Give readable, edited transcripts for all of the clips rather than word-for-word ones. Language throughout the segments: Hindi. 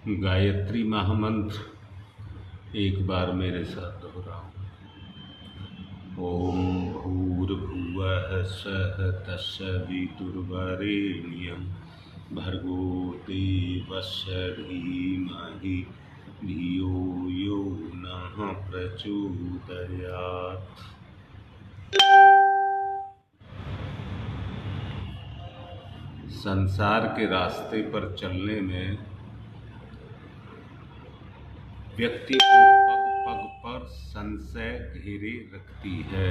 गायत्री महामंत्र एक बार मेरे साथ दोहराओ। ओम भूर्भुवः स्वः तत्सवितुर्वरेण्यं भर्गो देवस्य धीमहि धियो यो नः प्रचोदयात्। संसार के रास्ते पर चलने में व्यक्ति को पग पग पर संशय घेरे रखती है।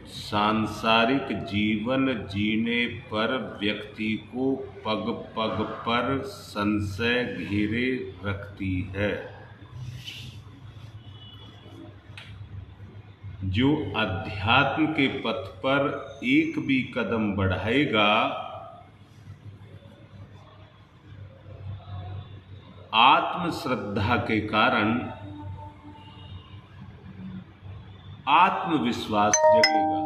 सांसारिक जीवन जीने पर व्यक्ति को पग पग पर संशय घेरे रखती है। जो अध्यात्म के पथ पर एक भी कदम बढ़ाएगा, आत्म श्रद्धा के कारण आत्मविश्वास जगेगा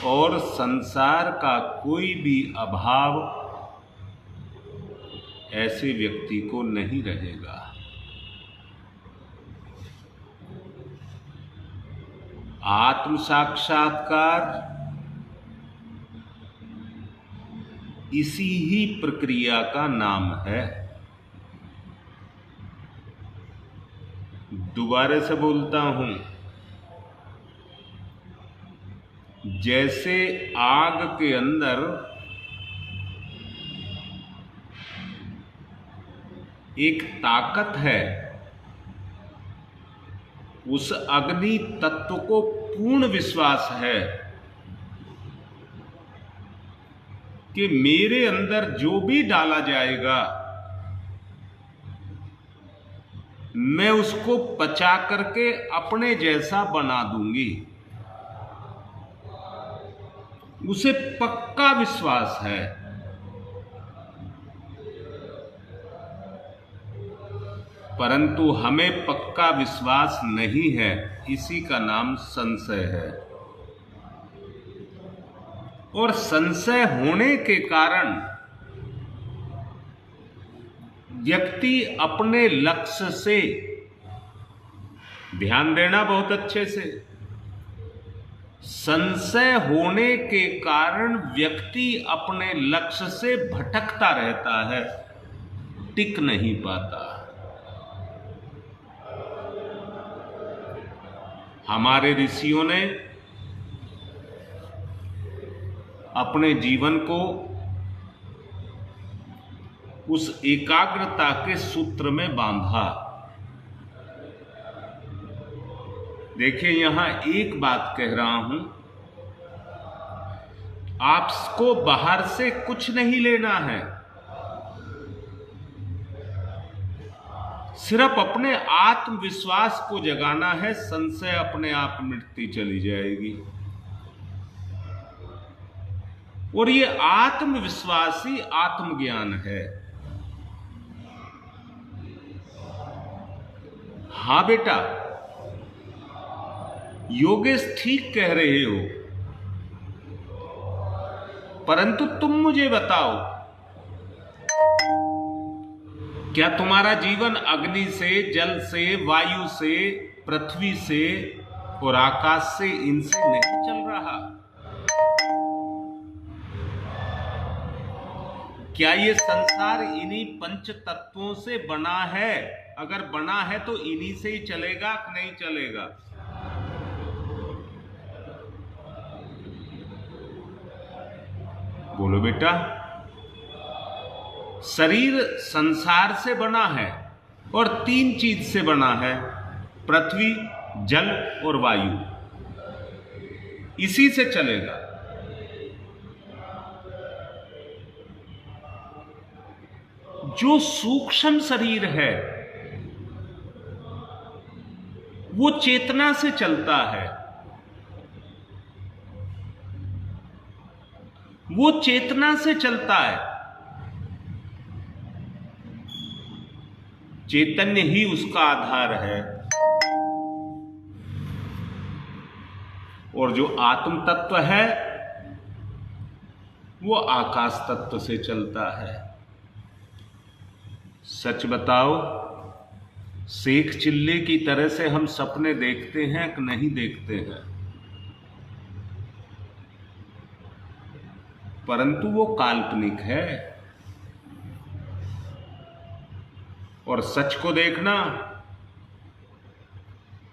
और संसार का कोई भी अभाव ऐसे व्यक्ति को नहीं रहेगा। आत्म साक्षात्कार इसी ही प्रक्रिया का नाम है। दोबारा से बोलता हूं, जैसे आग के अंदर एक ताकत है, उस अग्नि तत्व को पूर्ण विश्वास है कि मेरे अंदर जो भी डाला जाएगा मैं उसको पचा करके अपने जैसा बना दूंगी। उसे पक्का विश्वास है। परंतु हमें पक्का विश्वास नहीं है, इसी का नाम संशय है। और संशय होने के कारण व्यक्ति अपने लक्ष्य से, ध्यान देना बहुत अच्छे से, संशय होने के कारण व्यक्ति अपने लक्ष्य से भटकता रहता है, टिक नहीं पाता। हमारे ऋषियों ने अपने जीवन को उस एकाग्रता के सूत्र में बांधा। देखिए, यहां एक बात कह रहा हूं, आपको बाहर से कुछ नहीं लेना है, सिर्फ अपने आत्मविश्वास को जगाना है। संशय अपने आप मिटती चली जाएगी। और ये आत्मविश्वास ही आत्मज्ञान है। हां बेटा, योगेश ठीक कह रहे हो, परंतु तुम मुझे बताओ, क्या तुम्हारा जीवन अग्नि से, जल से, वायु से, पृथ्वी से और आकाश से, इनसे नहीं चल रहा? क्या ये संसार इन्हीं पंच तत्वों से बना है? अगर बना है तो इन्हीं से ही चलेगा कि नहीं चलेगा? बोलो बेटा। शरीर संसार से बना है और तीन चीज से बना है, पृथ्वी, जल और वायु। इसी से चलेगा। जो सूक्ष्म शरीर है वो चेतना से चलता है। वो चेतना से चलता है। चैतन्य ही उसका आधार है। और जो आत्म तत्व है वो आकाश तत्व से चलता है। सच बताओ, शेख चिल्ले की तरह से हम सपने देखते हैं कि नहीं देखते हैं? परंतु वो काल्पनिक है। और सच को देखना,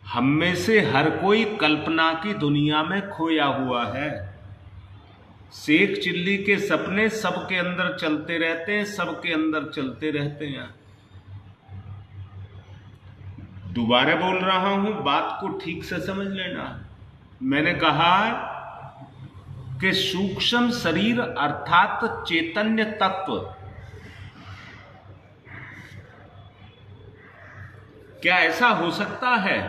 हम में से हर कोई कल्पना की दुनिया में खोया हुआ है। शेख चिल्ली के सपने सबके अंदर चलते रहते हैं, सबके अंदर चलते रहते हैं। दोबारा बोल रहा हूं, बात को ठीक से समझ लेना। मैंने कहा कि सूक्ष्म शरीर अर्थात चैतन्य तत्व क्या ऐसा हो सकता है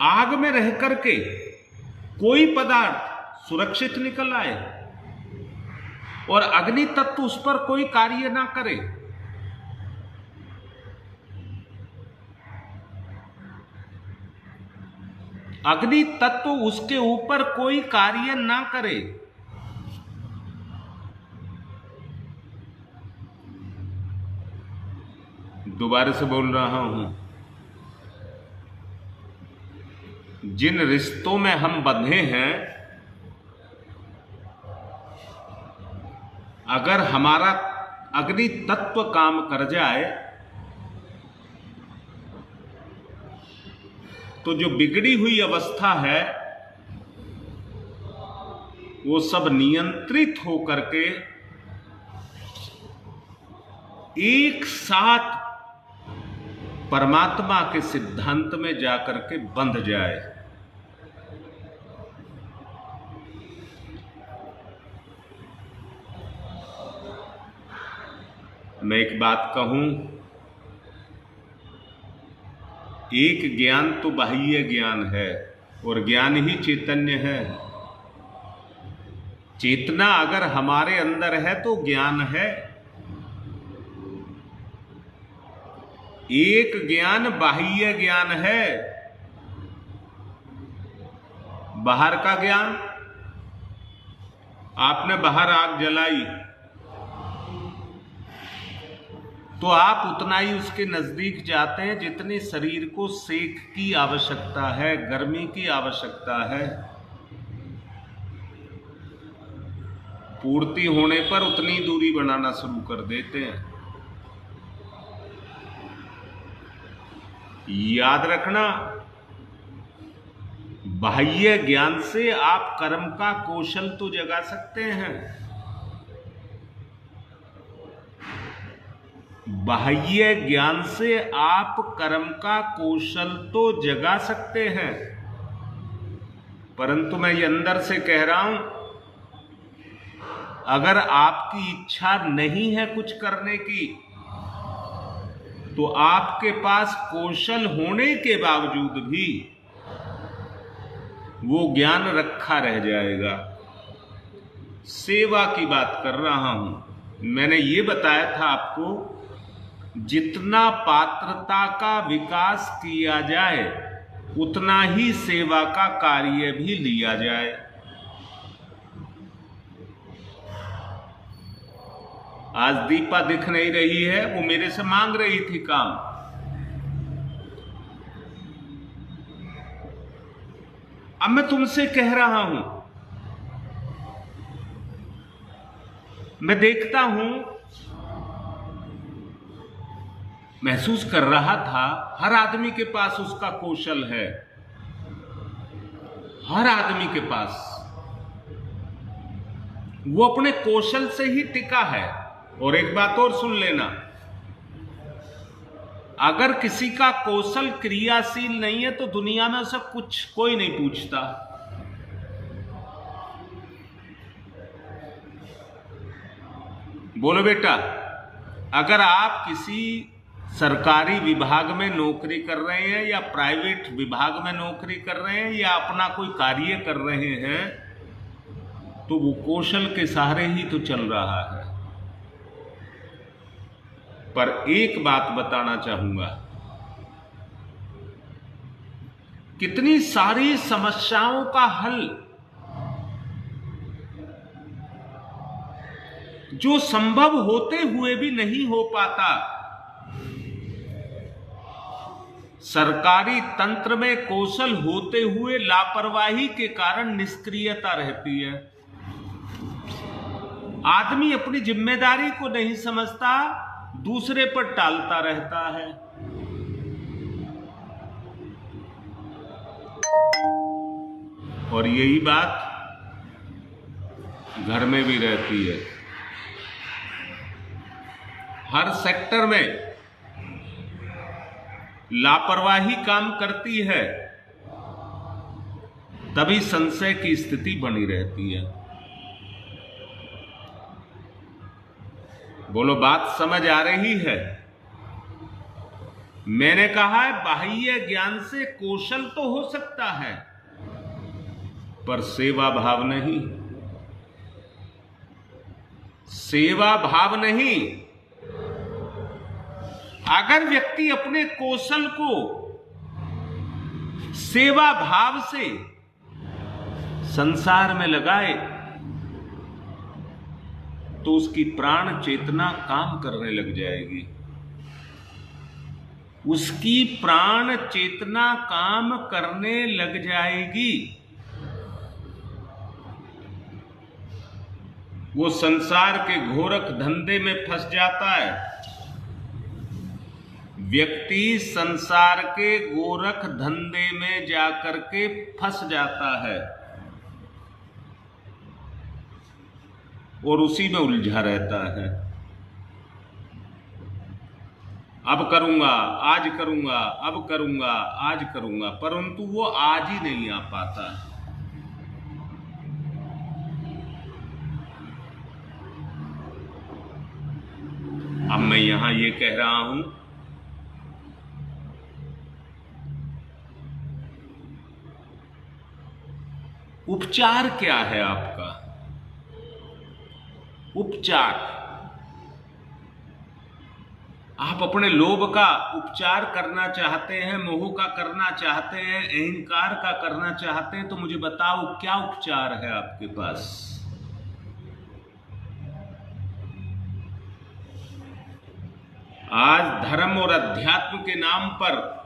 आग में रह करके कोई पदार्थ सुरक्षित निकल आए और अग्नि तत्व उस पर कोई कार्य ना करे? अग्नि तत्व उसके ऊपर कोई कार्य ना करे। दोबारा से बोल रहा हूं, जिन रिश्तों में हम बंधे हैं, अगर हमारा अग्नि तत्व काम कर जाए तो जो बिगड़ी हुई अवस्था है वो सब नियंत्रित होकर के एक साथ परमात्मा के सिद्धांत में जाकर के बंध जाए। मैं एक बात कहूं, एक ज्ञान तो बाह्य ज्ञान है और ज्ञान ही चैतन्य है। चेतना अगर हमारे अंदर है तो ज्ञान है। एक ज्ञान बाह्य ज्ञान है, बाहर का ज्ञान। आपने बाहर आग जलाई तो आप उतना ही उसके नजदीक जाते हैं जितनी शरीर को सेक की आवश्यकता है, गर्मी की आवश्यकता है। पूर्ति होने पर उतनी दूरी बनाना शुरू कर देते हैं। याद रखना, बाह्य ज्ञान से आप कर्म का कौशल तो जगा सकते हैं, बाह्य ज्ञान से आप कर्म का कौशल तो जगा सकते हैं, परंतु मैं ये अंदर से कह रहा हूं, अगर आपकी इच्छा नहीं है कुछ करने की तो आपके पास कौशल होने के बावजूद भी वो ज्ञान रखा रह जाएगा। सेवा की बात कर रहा हूं। मैंने ये बताया था आपको, जितना पात्रता का विकास किया जाए उतना ही सेवा का कार्य भी लिया जाए। आज दीपा दिख नहीं रही है, वो मेरे से मांग रही थी काम। अब मैं तुमसे कह रहा हूं, मैं देखता हूं, महसूस कर रहा था, हर आदमी के पास उसका कौशल है, हर आदमी के पास वो अपने कौशल से ही टिका है। और एक बात और सुन लेना, अगर किसी का कौशल क्रियाशील नहीं है तो दुनिया में उसे कुछ कोई नहीं पूछता। बोलो बेटा, अगर आप किसी सरकारी विभाग में नौकरी कर रहे हैं या प्राइवेट विभाग में नौकरी कर रहे हैं या अपना कोई कार्य कर रहे हैं तो वो कौशल के सहारे ही तो चल रहा है। पर एक बात बताना चाहूंगा, कितनी सारी समस्याओं का हल जो संभव होते हुए भी नहीं हो पाता। सरकारी तंत्र में कौशल होते हुए लापरवाही के कारण निष्क्रियता रहती है। आदमी अपनी जिम्मेदारी को नहीं समझता, दूसरे पर टालता रहता है। और यही बात घर में भी रहती है। हर सेक्टर में लापरवाही काम करती है, तभी संशय की स्थिति बनी रहती है। बोलो, बात समझ आ रही है? मैंने कहा है बाह्य ज्ञान से कौशल तो हो सकता है, पर सेवा भाव नहीं। सेवा भाव नहीं। अगर व्यक्ति अपने कौशल को सेवा भाव से संसार में लगाए तो उसकी प्राण चेतना काम करने लग जाएगी। उसकी प्राण चेतना काम करने लग जाएगी। वो संसार के घोरक धंधे में फंस जाता है। व्यक्ति संसार के गोरख धंधे में जाकर के फंस जाता है और उसी में उलझा रहता है। अब करूंगा, आज करूंगा, अब करूंगा, आज करूंगा, परंतु वो आज ही नहीं आ पाता। अब मैं यहां ये कह रहा हूं, उपचार क्या है आपका? उपचार, आप अपने लोभ का उपचार करना चाहते हैं, मोह का करना चाहते हैं, अहंकार का करना चाहते हैं, तो मुझे बताओ क्या उपचार है आपके पास? आज धर्म और अध्यात्म के नाम पर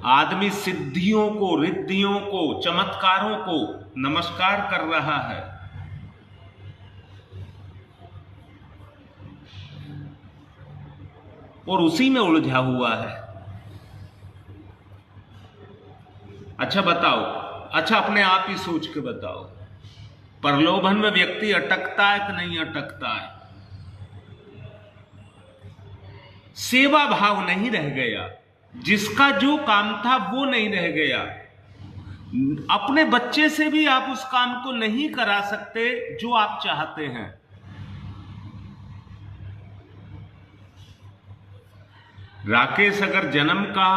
आदमी सिद्धियों को, रिद्धियों को, चमत्कारों को नमस्कार कर रहा है। और उसी में उलझा हुआ है। अच्छा बताओ, अच्छा अपने आप ही सोच के बताओ, प्रलोभन में व्यक्ति अटकता है कि नहीं अटकता है? सेवा भाव नहीं रह गया, जिसका जो काम था वो नहीं रह गया। अपने बच्चे से भी आप उस काम को नहीं करा सकते जो आप चाहते हैं। राकेश, अगर जन्म का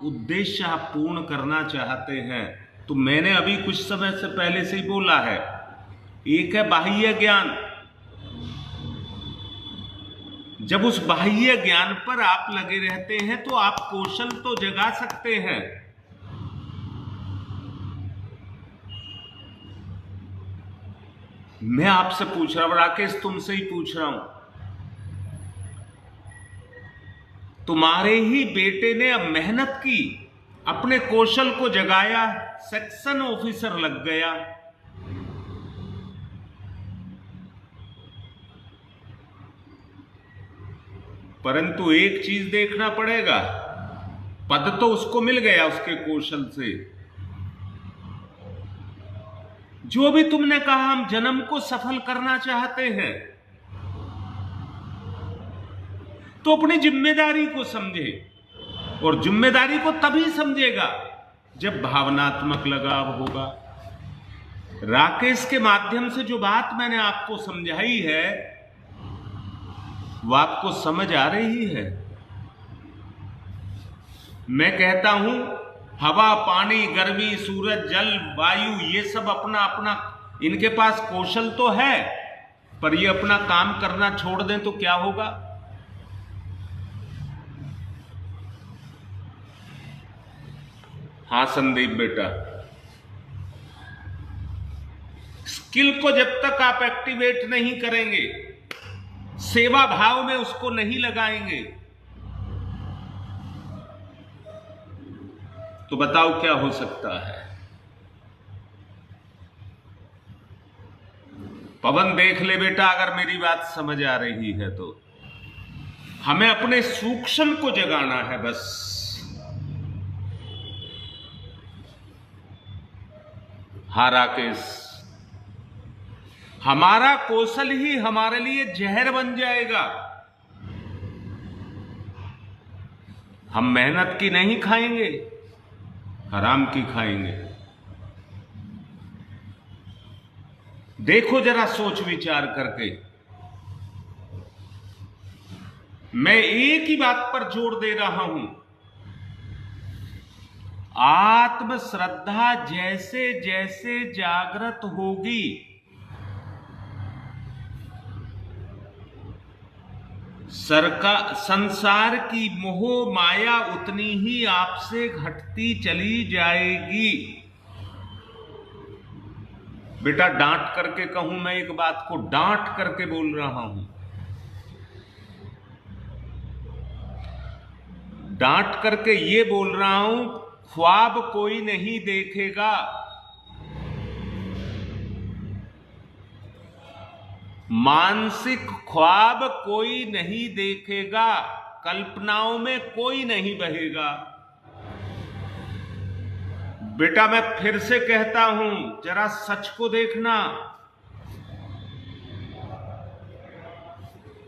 उद्देश्य आप पूर्ण करना चाहते हैं तो मैंने अभी कुछ समय से पहले से ही बोला है, एक है बाह्य ज्ञान। जब उस बाह्य ज्ञान पर आप लगे रहते हैं तो आप कौशल तो जगा सकते हैं। मैं आपसे पूछ रहा हूं राकेश, तुमसे ही पूछ रहा हूं, तुम्हारे ही बेटे ने अब मेहनत की, अपने कौशल को जगाया, सेक्शन ऑफिसर लग गया। परंतु एक चीज देखना पड़ेगा, पद तो उसको मिल गया उसके कौशल से। जो भी तुमने कहा हम जन्म को सफल करना चाहते हैं, तो अपनी जिम्मेदारी को समझे। और जिम्मेदारी को तभी समझेगा जब भावनात्मक लगाव होगा। राकेश के माध्यम से जो बात मैंने आपको समझाई है वो आपको समझ आ रही है? मैं कहता हूं हवा, पानी, गर्मी, सूरज, जल, वायु, ये सब अपना अपना इनके पास कौशल तो है, पर ये अपना काम करना छोड़ दें तो क्या होगा? हाँ संदीप बेटा, स्किल को जब तक आप एक्टिवेट नहीं करेंगे, सेवा भाव में उसको नहीं लगाएंगे, तो बताओ क्या हो सकता है। पवन देख ले बेटा, अगर मेरी बात समझ आ रही है तो हमें अपने सूक्ष्म को जगाना है बस। हाँ राकेश, हमारा कौशल ही हमारे लिए जहर बन जाएगा। हम मेहनत की नहीं खाएंगे, हराम की खाएंगे। देखो जरा सोच विचार करके। मैं एक ही बात पर जोर दे रहा हूं, आत्म श्रद्धा जैसे जैसे जागृत होगी, संसार की मोह माया उतनी ही आपसे घटती चली जाएगी। बेटा डांट करके कहूं, मैं एक बात को डांट करके बोल रहा हूं, डांट करके ये बोल रहा हूं, ख्वाब कोई नहीं देखेगा, मानसिक ख्वाब कोई नहीं देखेगा, कल्पनाओं में कोई नहीं बहेगा। बेटा मैं फिर से कहता हूं, जरा सच को देखना।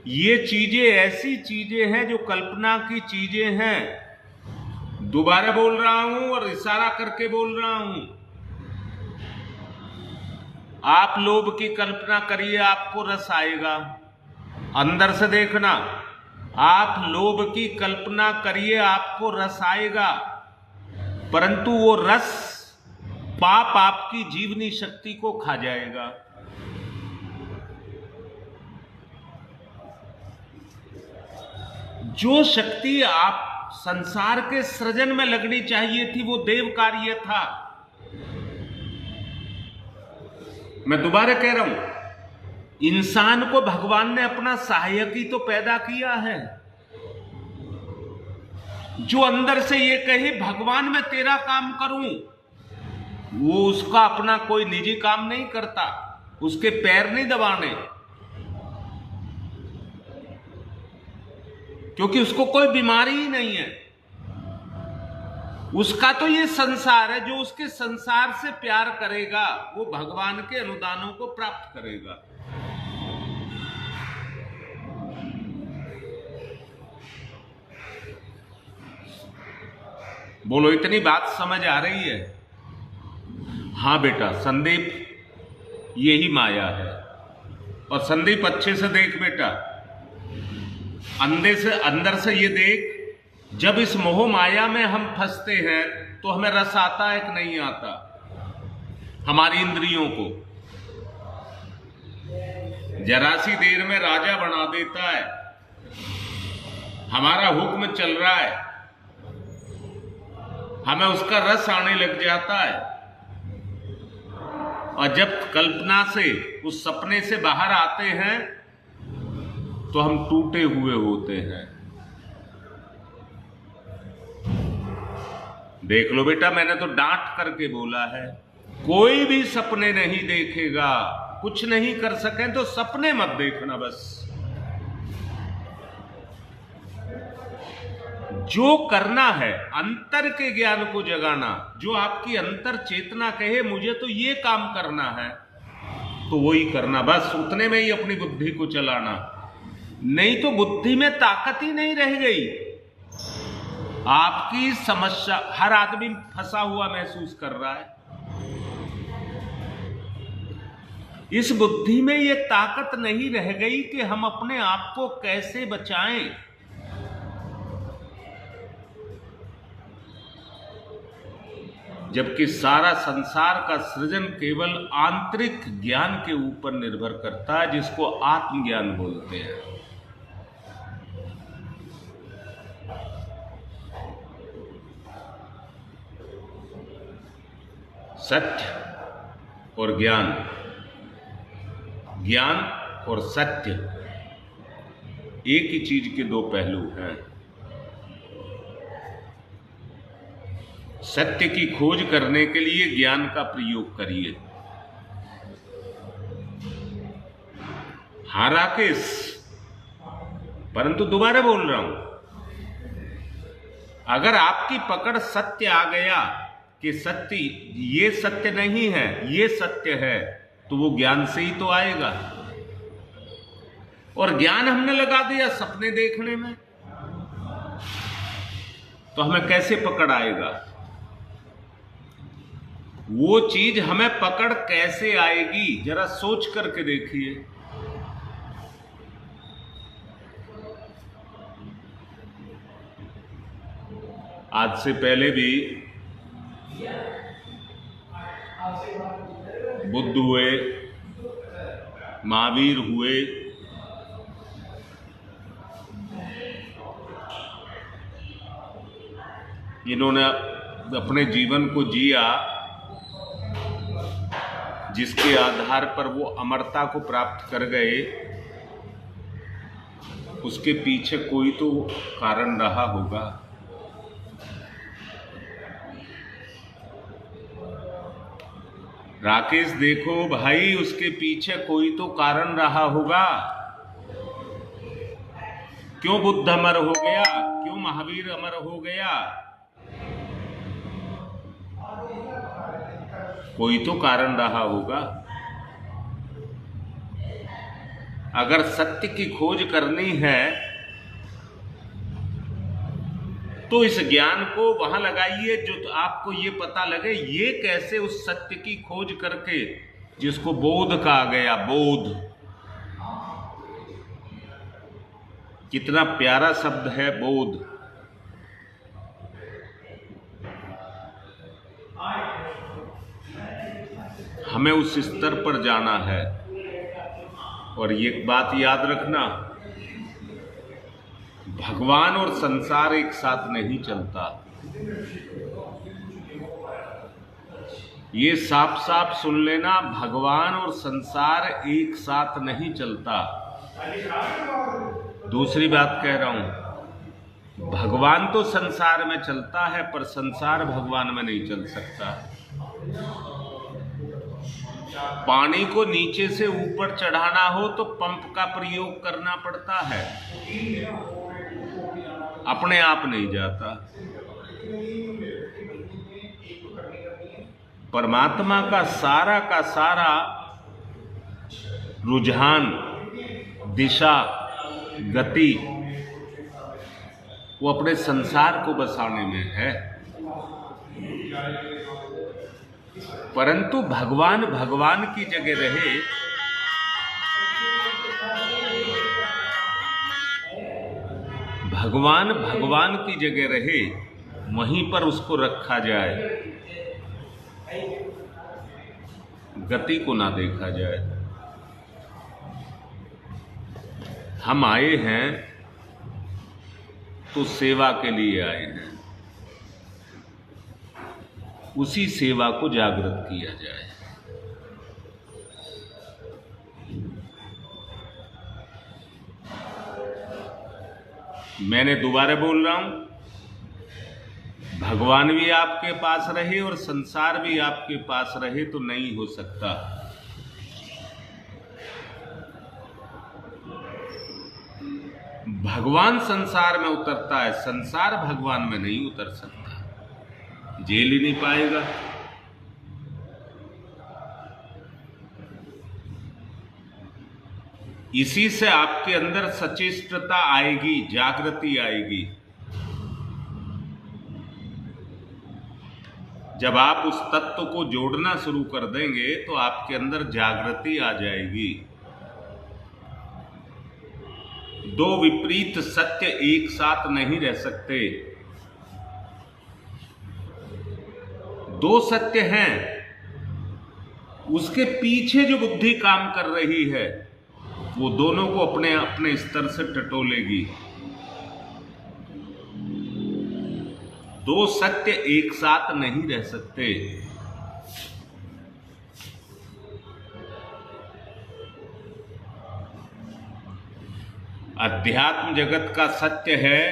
ये चीजें ऐसी चीजें हैं जो कल्पना की चीजें हैं। दोबारा बोल रहा हूं और इशारा करके बोल रहा हूं। आप लोभ की कल्पना करिए, आपको रस आएगा। अंदर से देखना, आप लोभ की कल्पना करिए, आपको रस आएगा, परंतु वो रस पाप आपकी जीवनी शक्ति को खा जाएगा। जो शक्ति आप संसार के सृजन में लगनी चाहिए थी, वो देव कार्य था। मैं दोबारा कह रहा हूं, इंसान को भगवान ने अपना सहायक ही तो पैदा किया है, जो अंदर से ये कहे भगवान मैं तेरा काम करूं। वो उसका अपना कोई निजी काम नहीं करता, उसके पैर नहीं दबाने, क्योंकि उसको कोई बीमारी ही नहीं है। उसका तो ये संसार है, जो उसके संसार से प्यार करेगा वो भगवान के अनुदानों को प्राप्त करेगा। बोलो इतनी बात समझ आ रही है? हाँ बेटा, संदीप यही माया है। और संदीप अच्छे से देख बेटा, अंदर से ये देख, जब इस मोह माया में हम फंसते हैं तो हमें रस आता है कि नहीं आता? हमारी इंद्रियों को जरा सी देर में राजा बना देता है। हमारा हुक्म चल रहा है, हमें उसका रस आने लग जाता है, और जब कल्पना से उस सपने से बाहर आते हैं तो हम टूटे हुए होते हैं। देख लो बेटा, मैंने तो डांट करके बोला है, कोई भी सपने नहीं देखेगा। कुछ नहीं कर सके तो सपने मत देखना। बस जो करना है अंतर के ज्ञान को जगाना, जो आपकी अंतर चेतना कहे मुझे तो ये काम करना है, तो वही करना। बस उतने में ही अपनी बुद्धि को चलाना, नहीं तो बुद्धि में ताकत ही नहीं रह गई। आपकी समस्या, हर आदमी फंसा हुआ महसूस कर रहा है। इस बुद्धि में ये ताकत नहीं रह गई कि हम अपने आप को कैसे बचाएं। जबकि सारा संसार का सृजन केवल आंतरिक ज्ञान के ऊपर निर्भर करता है, जिसको आत्मज्ञान बोलते हैं। सत्य और ज्ञान ज्ञान और सत्य एक ही चीज के दो पहलू हैं। सत्य की खोज करने के लिए ज्ञान का प्रयोग करिए। हाँ राकेश, परंतु दोबारा बोल रहा हूं, अगर आपकी पकड़ सत्य आ गया कि सत्य ये सत्य नहीं है, ये सत्य है, तो वो ज्ञान से ही तो आएगा। और ज्ञान हमने लगा दिया सपने देखने में, तो हमें कैसे पकड़ आएगा? वो चीज हमें पकड़ कैसे आएगी, जरा सोच करके देखिए। आज से पहले भी बुद्ध हुए, महावीर हुए, इन्होंने अपने जीवन को जिया जिसके आधार पर वो अमरता को प्राप्त कर गए। उसके पीछे कोई तो कारण रहा होगा। राकेश देखो भाई, उसके पीछे कोई तो कारण रहा होगा। क्यों बुद्ध अमर हो गया, क्यों महावीर अमर हो गया? कोई तो कारण रहा होगा। अगर सत्य की खोज करनी है तो इस ज्ञान को वहां लगाइए जो आपको ये पता लगे ये कैसे उस सत्य की खोज करके, जिसको बोध कहा गया। बोध कितना प्यारा शब्द है, बोध। हमें उस स्तर पर जाना है। और ये बात याद रखना, भगवान और संसार एक साथ नहीं चलता। ये साफ साफ सुन लेना, भगवान और संसार एक साथ नहीं चलता। दूसरी बात कह रहा हूं, भगवान तो संसार में चलता है पर संसार भगवान में नहीं चल सकता। पानी को नीचे से ऊपर चढ़ाना हो तो पंप का प्रयोग करना पड़ता है, अपने आप नहीं जाता। परमात्मा का सारा रुझान, दिशा, गति वो अपने संसार को बसाने में है। परंतु भगवान भगवान की जगह रहे, भगवान भगवान की जगह रहे, वहीं पर उसको रखा जाए, गति को ना देखा जाए। हम आए हैं तो सेवा के लिए आए हैं, उसी सेवा को जागृत किया जाए। मैंने दोबारा बोल रहा हूं, भगवान भी आपके पास रहे और संसार भी आपके पास रहे तो नहीं हो सकता। भगवान संसार में उतरता है, संसार भगवान में नहीं उतर सकता, झेल ही नहीं पाएगा। इसी से आपके अंदर सचेष्टता आएगी, जागृति आएगी। जब आप उस तत्व को जोड़ना शुरू कर देंगे तो आपके अंदर जागृति आ जाएगी। दो विपरीत सत्य एक साथ नहीं रह सकते। दो सत्य हैं, उसके पीछे जो बुद्धि काम कर रही है वो दोनों को अपने अपने स्तर से टटोलेगी। दो सत्य एक साथ नहीं रह सकते। 。 . 。 . 。 . 。 . . . . . . . 。 . 。 . . 。 . 。 . . 。 . 。 . 。 . 。 . 。 . 。 . 。 . 。 . 。 . 。 . 。 . 。 . 。 . 。 . 。 . 。 . 。 तो सत्य एक साथ नहीं रह सकते। अध्यात्म जगत का सत्य है,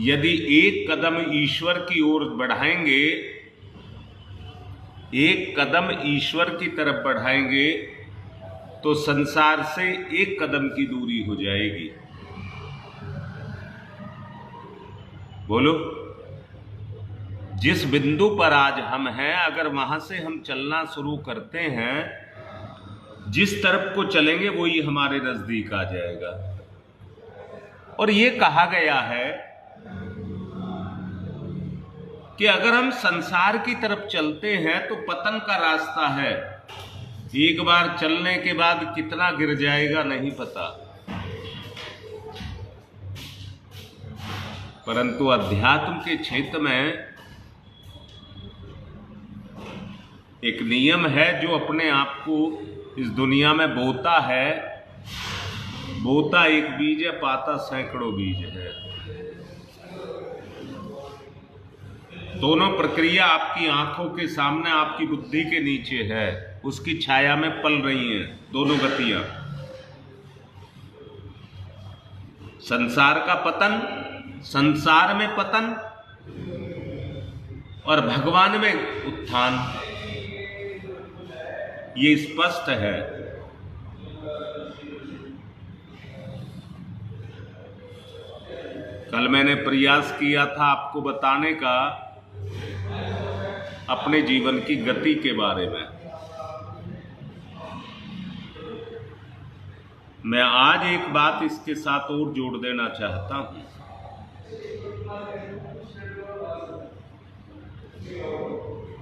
यदि एक कदम ईश्वर की ओर बढ़ाएंगे, एक कदम ईश्वर की तरफ बढ़ाएंगे तो संसार से एक कदम की दूरी हो जाएगी। बोलो, जिस बिंदु पर आज हम हैं, अगर वहां से हम चलना शुरू करते हैं, जिस तरफ को चलेंगे वही हमारे नजदीक आ जाएगा। और ये कहा गया है कि अगर हम संसार की तरफ चलते हैं तो पतन का रास्ता है। एक बार चलने के बाद कितना गिर जाएगा नहीं पता, परंतु अध्यात्म के क्षेत्र में एक नियम है जो अपने आप को इस दुनिया में बोता है। बोता एक बीज है, पाता सैकड़ों बीज है। दोनों प्रक्रिया आपकी आंखों के सामने, आपकी बुद्धि के नीचे है, उसकी छाया में पल रही हैं दोनों गतियां। संसार का पतन, संसार में पतन, और भगवान में उत्थान, ये स्पष्ट है। कल मैंने प्रयास किया था आपको बताने का अपने जीवन की गति के बारे में। मैं आज एक बात इसके साथ और जोड़ देना चाहता हूं।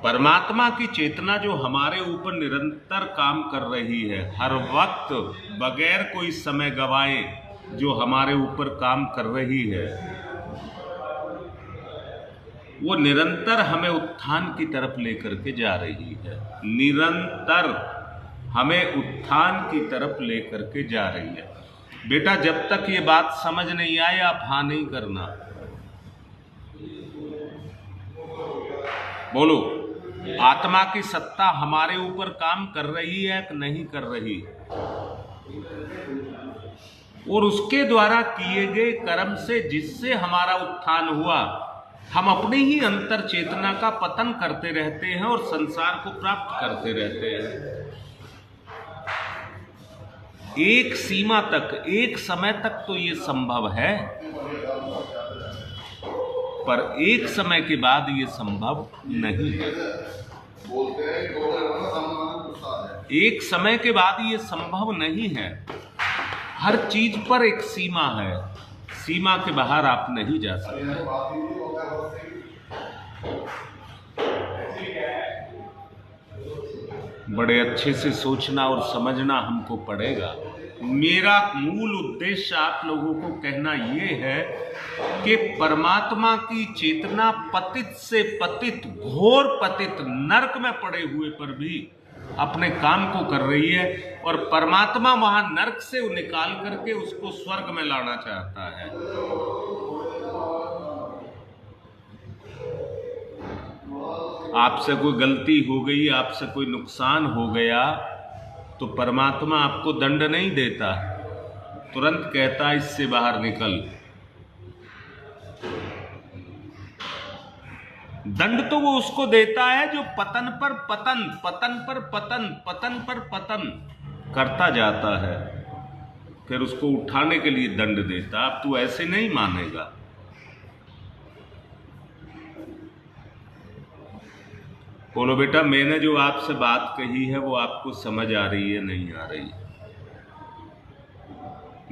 परमात्मा की चेतना जो हमारे ऊपर निरंतर काम कर रही है, हर वक्त बगैर कोई समय गवाए जो हमारे ऊपर काम कर रही है, वो निरंतर हमें उत्थान की तरफ लेकर के जा रही है। निरंतर हमें उत्थान की तरफ लेकर के जा रही है। बेटा, जब तक ये बात समझ नहीं आए आप हाँ नहीं करना। बोलो, आत्मा की सत्ता हमारे ऊपर काम कर रही है कि नहीं कर रही? और उसके द्वारा किए गए कर्म से जिससे हमारा उत्थान हुआ, हम अपने ही अंतर चेतना का पतन करते रहते हैं और संसार को प्राप्त करते रहते हैं। एक सीमा तक, एक समय तक तो ये संभव है, पर एक समय के बाद ये संभव नहीं है। एक समय के बाद ये संभव नहीं है। हर चीज पर एक सीमा है, सीमा के बाहर आप नहीं जा सकते। बड़े अच्छे से सोचना और समझना हमको पड़ेगा। मेरा मूल उद्देश्य आप लोगों को कहना ये है कि परमात्मा की चेतना पतित से पतित, घोर पतित, नरक में पड़े हुए पर भी अपने काम को कर रही है, और परमात्मा वहां नरक से निकाल करके उसको स्वर्ग में लाना चाहता है। आपसे कोई गलती हो गई, आपसे कोई नुकसान हो गया, तो परमात्मा आपको दंड नहीं देता, तुरंत कहता है इससे बाहर निकल। दंड तो वो उसको देता है जो पतन पर पतन, पतन पर पतन, पतन पर पतन करता जाता है, फिर उसको उठाने के लिए दंड देता। अब तू ऐसे नहीं मानेगा। बोलो बेटा, मैंने जो आपसे बात कही है वो आपको समझ आ रही है नहीं आ रही?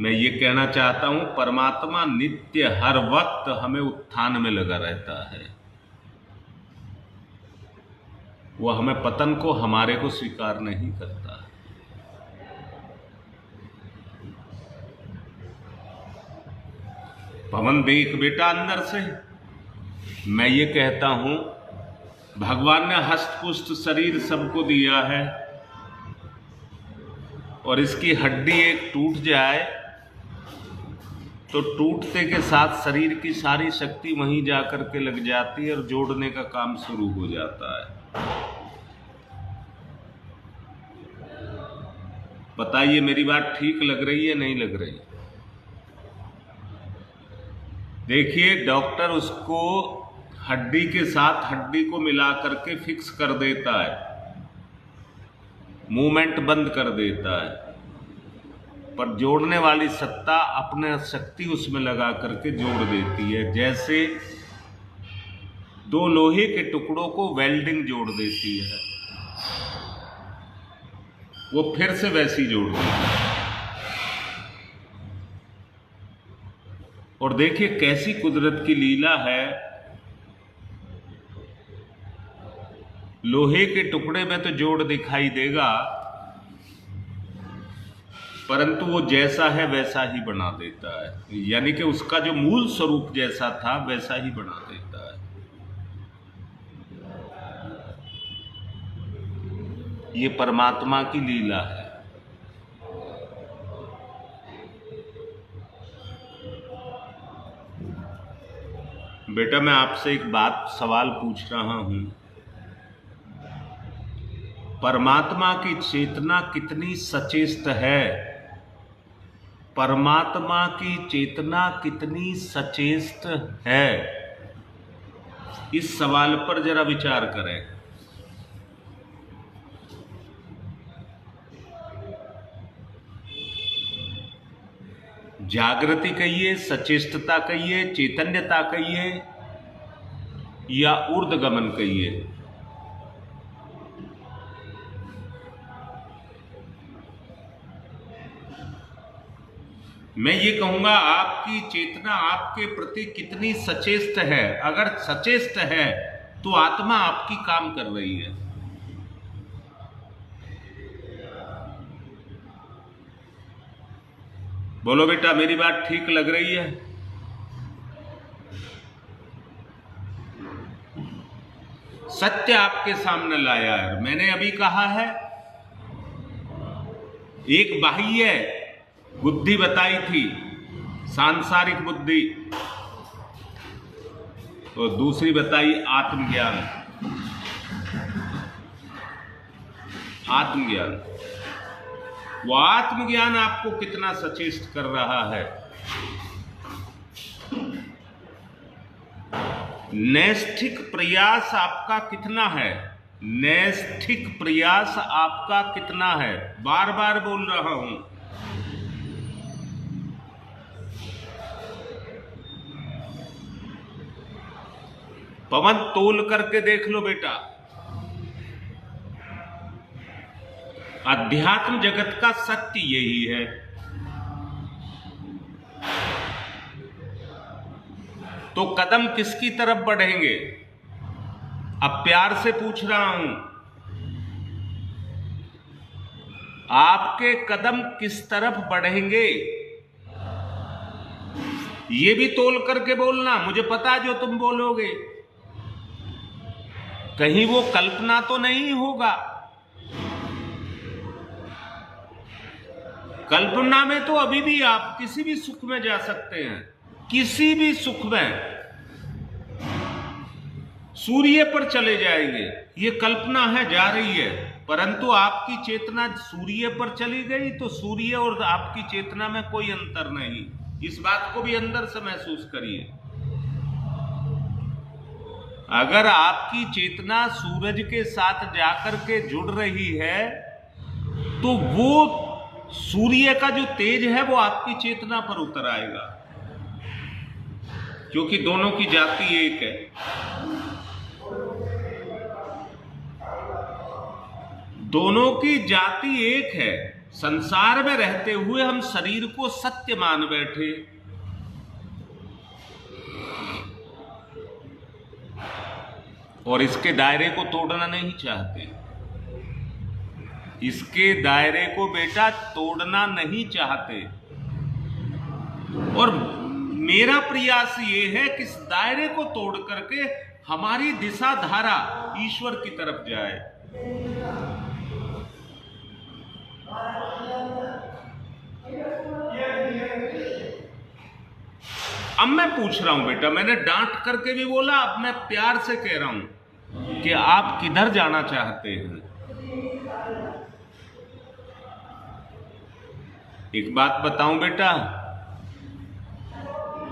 मैं ये कहना चाहता हूं, परमात्मा नित्य हर वक्त हमें उत्थान में लगा रहता है। वो हमें पतन को, हमारे को स्वीकार नहीं करता। पवन देख बेटा अंदर से। मैं ये कहता हूं, भगवान ने हष्ट-पुष्ट शरीर सबको दिया है, और इसकी हड्डी एक टूट जाए तो टूटते के साथ शरीर की सारी शक्ति वहीं जाकर के लग जाती है और जोड़ने का काम शुरू हो जाता है। बताइए, मेरी बात ठीक लग रही है नहीं लग रही? देखिए, डॉक्टर उसको हड्डी के साथ हड्डी को मिला करके फिक्स कर देता है, मूवमेंट बंद कर देता है, पर जोड़ने वाली सत्ता अपने शक्ति उसमें लगा करके जोड़ देती है। जैसे दो लोहे के टुकड़ों को वेल्डिंग जोड़ देती है, वो फिर से वैसी जोड़ देती है। और देखिए कैसी कुदरत की लीला है, लोहे के टुकड़े में तो जोड़ दिखाई देगा, परंतु वो जैसा है वैसा ही बना देता है, यानी कि उसका जो मूल स्वरूप जैसा था वैसा ही बना देता है। ये परमात्मा की लीला है। बेटा, मैं आपसे एक सवाल पूछ रहा हूं, परमात्मा की चेतना कितनी सचेत है? परमात्मा की चेतना कितनी सचेत है? इस सवाल पर जरा विचार करें। जागृति कहिए, सचेतता कहिए, चैतन्यता कहिए या ऊर्ध्वगमन कहिए, मैं ये कहूंगा आपकी चेतना आपके प्रति कितनी सचेत है। अगर सचेत है तो आत्मा आपकी काम कर रही है। बोलो बेटा, मेरी बात ठीक लग रही है? सत्य आपके सामने लाया है। मैंने अभी कहा है, एक बाह्य बुद्धि बताई थी, सांसारिक बुद्धि, और दूसरी बताई आत्मज्ञान। आत्मज्ञान, वो आत्मज्ञान आपको कितना सचेत कर रहा है। नैष्ठिक प्रयास आपका कितना है? नैष्ठिक प्रयास आपका कितना है? बार बार बोल रहा हूं। पवन तोल करके देख लो बेटा। अध्यात्म जगत का सत्य यही है। तो कदम किसकी तरफ बढ़ेंगे? अब प्यार से पूछ रहा हूं, आपके कदम किस तरफ बढ़ेंगे? ये भी तोल करके बोलना। मुझे पता जो तुम बोलोगे, कहीं वो कल्पना तो नहीं होगा। कल्पना में तो अभी भी आप किसी भी सुख में जा सकते हैं, किसी भी सुख में सूर्य पर चले जाएंगे। ये कल्पना है, जा रही है, परंतु आपकी चेतना सूर्य पर चली गई तो सूर्य और आपकी चेतना में कोई अंतर नहीं। इस बात को भी अंदर से महसूस करिए। अगर आपकी चेतना सूरज के साथ जाकर के जुड़ रही है तो वो सूर्य का जो तेज है वो आपकी चेतना पर उतर आएगा, क्योंकि दोनों की जाति एक है। दोनों की जाति एक है। संसार में रहते हुए हम शरीर को सत्य मान बैठे, और इसके दायरे को तोड़ना नहीं चाहते। इसके दायरे को बेटा तोड़ना नहीं चाहते। और मेरा प्रयास ये है कि इस दायरे को तोड़ करके हमारी दिशा धारा ईश्वर की तरफ जाए। अब मैं पूछ रहा हूं बेटा, मैंने डांट करके भी बोला, अब मैं प्यार से कह रहा हूं कि आप किधर जाना चाहते हैं। एक बात बताऊं बेटा,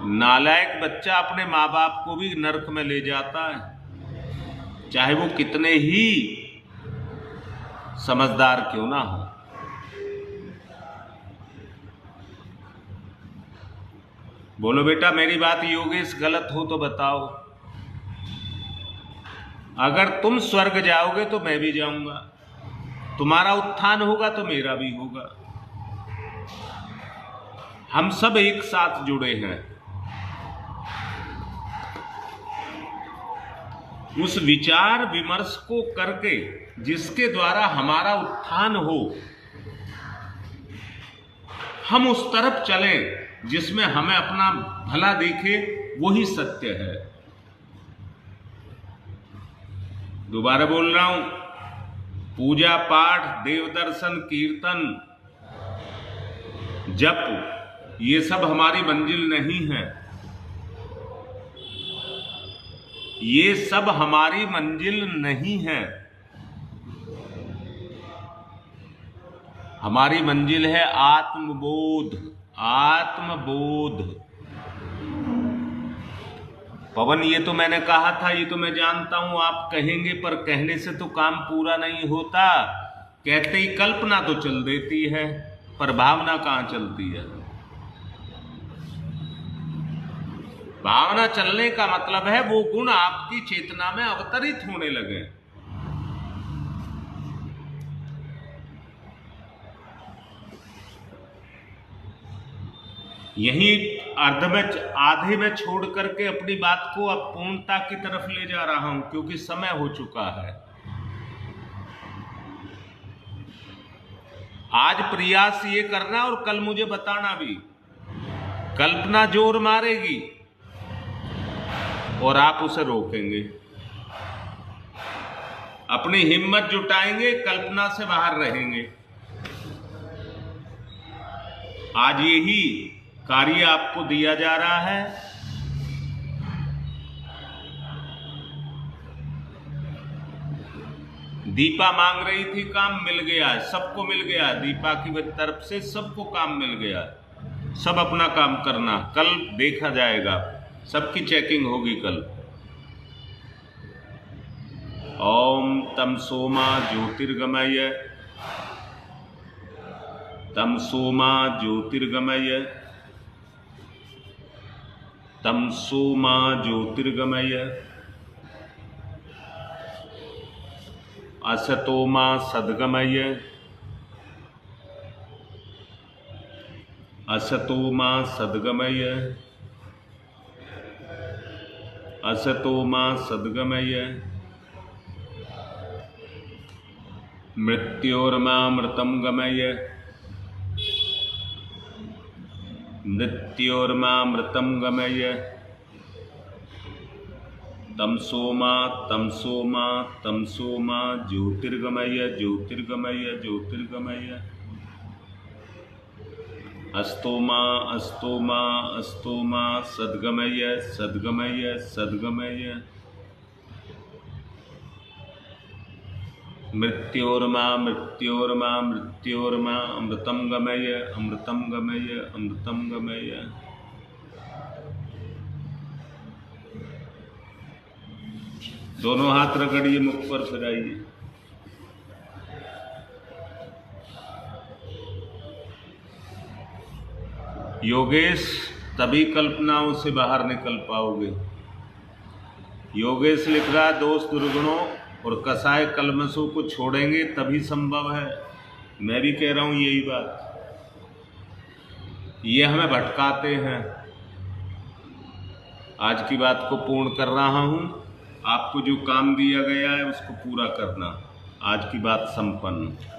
नालायक बच्चा अपने माँ बाप को भी नरक में ले जाता है, चाहे वो कितने ही समझदार क्यों ना हो। बोलो बेटा, मेरी बात योगेश गलत हो तो बताओ। अगर तुम स्वर्ग जाओगे तो मैं भी जाऊंगा, तुम्हारा उत्थान होगा तो मेरा भी होगा। हम सब एक साथ जुड़े हैं। उस विचार विमर्श को करके जिसके द्वारा हमारा उत्थान हो, हम उस तरफ चलें जिसमें हमें अपना भला दिखे, वही सत्य है। दोबारा बोल रहा हूं, पूजा पाठ, देव दर्शन, कीर्तन, जप, ये सब हमारी मंजिल नहीं है। ये सब हमारी मंजिल नहीं है। हमारी मंजिल है आत्मबोध। आत्मबोध। पवन, ये तो मैंने कहा था, ये तो मैं जानता हूं आप कहेंगे, पर कहने से तो काम पूरा नहीं होता। कहते ही कल्पना तो चल देती है, पर भावना कहां चलती है। भावना चलने का मतलब है वो गुण आपकी चेतना में अवतरित होने लगे। यही आधे में छोड़ करके अपनी बात को अब पूर्णता की तरफ ले जा रहा हूं, क्योंकि समय हो चुका है। आज प्रयास ये करना और कल मुझे बताना भी। कल्पना जोर मारेगी और आप उसे रोकेंगे। अपनी हिम्मत जुटाएंगे, कल्पना से बाहर रहेंगे। आज यही कार्य आपको दिया जा रहा है। दीपा मांग रही थी, काम मिल गया, सबको मिल गया। दीपा की तरफ से सबको काम मिल गया। सब अपना काम करना, कल देखा जाएगा, सबकी चेकिंग होगी कल। ओम तम सोमा ज्योतिर्गमय, तम सोमा ज्योतिर्गमय, तम सोमा ज्योतिर्गमय, असतोमा सद्गमय, असतोमा सद्गमय, असतोमा सद्गमय, मृत्योर्मामृतं गमय, मृत्योर्मामृतं गमय, तमसोमा तमसोमा तमसोमा ज्योतिर्गमय ज्योतिर्गमय ज्योतिर्गमय, अस्तोमा अस्तोमा अस्तोमा सद्गमय सद्गमय सद्गमय, मृत्योर्मा मृत्योर्मा मृत्योर्मा अमृतं गमय अमृतं गमय अमृतं गमय। दोनों हाथ रगड़िए, मुख पर फिराइए। योगेश, तभी कल्पनाओं से बाहर निकल पाओगे। योगेश लिख रहा, दोष दुर्गुणों और कसाय कलमशों को छोड़ेंगे तभी संभव है। मैं भी कह रहा हूं यही बात। ये हमें भटकाते हैं। आज की बात को पूर्ण कर रहा हूं। आपको जो काम दिया गया है उसको पूरा करना। आज की बात संपन्न।